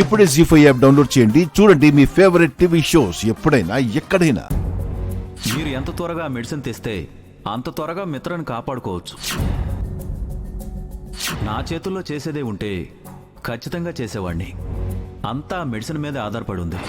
ఇప్పుడే జీ5 app download చేయండి. చూడండి మీ ఫేవరెట్ టీవీ షోస్ ఎప్పుడైనా ఎక్కడైనా. మీరు ఎంత త్వరగా మెడిసిన్ తెస్తే అంత త్వరగా మిత్రను కాపాడుకోవచ్చు. నా చేతుల్లో చేసేదే ఉంటే ఖచ్చితంగా చేసేవాడిని. అంతా మెడిసిన్ మీద ఆధారపడి ఉంది.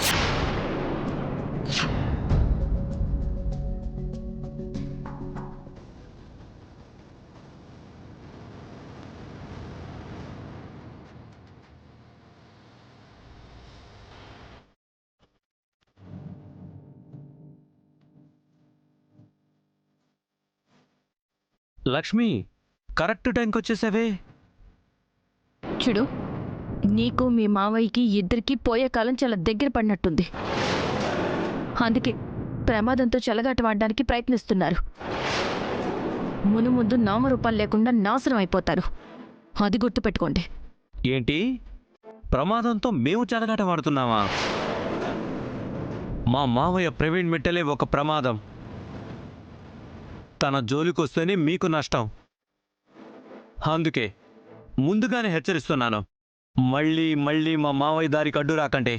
లక్ష్మి, కరెక్ట్ టైంకి వచ్చేసావే. చూడు, నీకు మీ మావయ్యకి ఇద్దరికి పోయే కాలం చాలా దగ్గర పడినట్టుంది. అందుకే ప్రమాదంతో చెలగాటమాడడానికి ప్రయత్నిస్తున్నారు. మునుముందు నామరూపాలు లేకుండా నాశనం అయిపోతారు. అది గుర్తుపెట్టుకోండి. ఏంటి, ప్రమాదంతో మేము చెలగాట వాడుతున్నావా? మా మావయ్య ప్రవీణ్ మిట్టలే ఒక ప్రమాదం. తన జోలికొస్తేనే మీకు నష్టం. అందుకే ముందుగానే హెచ్చరిస్తున్నాను, మళ్ళీ మళ్ళీ మా మావయ్య దారికి అడ్డు రాకండి.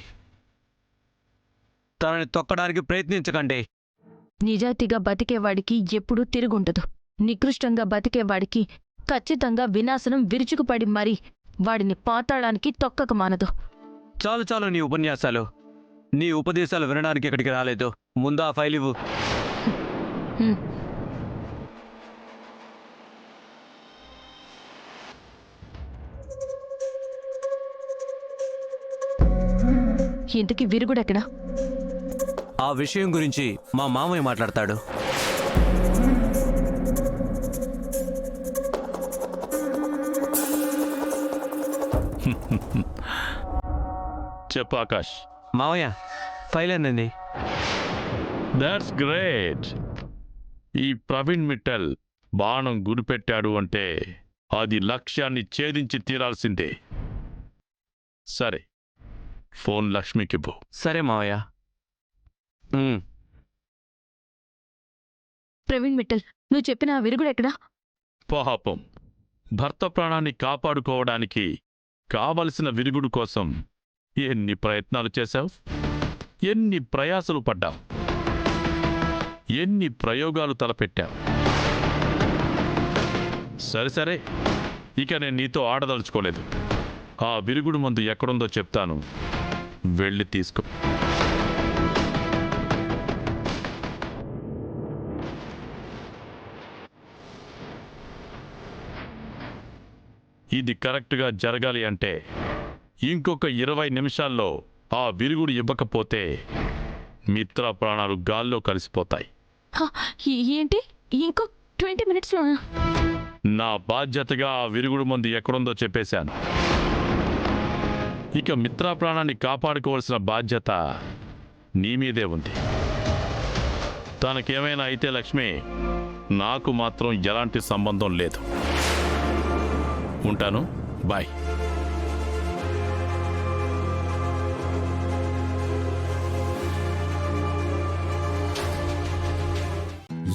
తనని తొక్కడానికి ప్రయత్నించకండి. నిజాయితీగా బతికేవాడికి ఎప్పుడూ తిరుగుండదు. నికృష్టంగా బతికేవాడికి ఖచ్చితంగా వినాశనం విరుచుకుపడి మరీ వాడిని పాతాళానికి తొక్కక మానదు. చాలు చాలు నీ ఉపన్యాసాలు. నీ ఉపదేశాలు వినడానికి ఇక్కడికి రాలేదు. ముందా ఫైల్ ఇవ్వు. ఇంతకీ విరుగుడెక్కడా? ఆ విషయం గురించి మా మామయ్య మాట్లాడతాడు. చెప్పు ఆకాష్. మావయ్య, ఫైల్ ఏందండి? That's great. ఈ ప్రవీణ్ మిట్టల్ బాణం గురిపెట్టాడు అంటే అది లక్ష్యాన్ని ఛేదించి తీరాల్సిందే. సరే, ఫోన్ లక్ష్మికివ్వు. సరే మావయ్య. ప్రవీణ్ మిట్టల్, నువ్వు చెప్పిన ఆ విరుగుడెక్కడా? పాపం, భర్త ప్రాణాన్ని కాపాడుకోవడానికి కావలసిన విరుగుడు కోసం ఎన్ని ప్రయత్నాలు చేశావు, ఎన్ని ప్రయాసలు పడ్డావు, ఎన్ని ప్రయోగాలు తలపెట్టావు. సరే సరే, ఇక నేను నీతో ఆడదలుచుకోలేదు. ఆ విరుగుడు మందు ఎక్కడుందో చెప్తాను, వెళ్ళి తీసుకో. ఇది కరెక్ట్గా జరగాలి అంటే ఇంకొక 20 నిమిషాల్లో ఆ విరుగుడు ఇవ్వకపోతే మిత్ర ప్రాణాలు గాల్లో కలిసిపోతాయి. ఏంటి, ఇంకో 20 మినిట్స్లో? నా బాధ్యతగా ఆ విరుగుడు మందు ఎక్కడుందో చెప్పేశాను. ఇక మిత్ర ప్రాణాన్ని కాపాడుకోవాల్సిన బాధ్యత నీ మీదే ఉంది. తనకేమైనా అయితే లక్ష్మి, నాకు మాత్రం ఎలాంటి సంబంధం లేదు. ఉంటాను, బాయ్.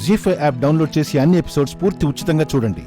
జీ5 యాప్ డౌన్లోడ్ చేసి అన్ని ఎపిసోడ్స్ పూర్తి ఉచితంగా చూడండి.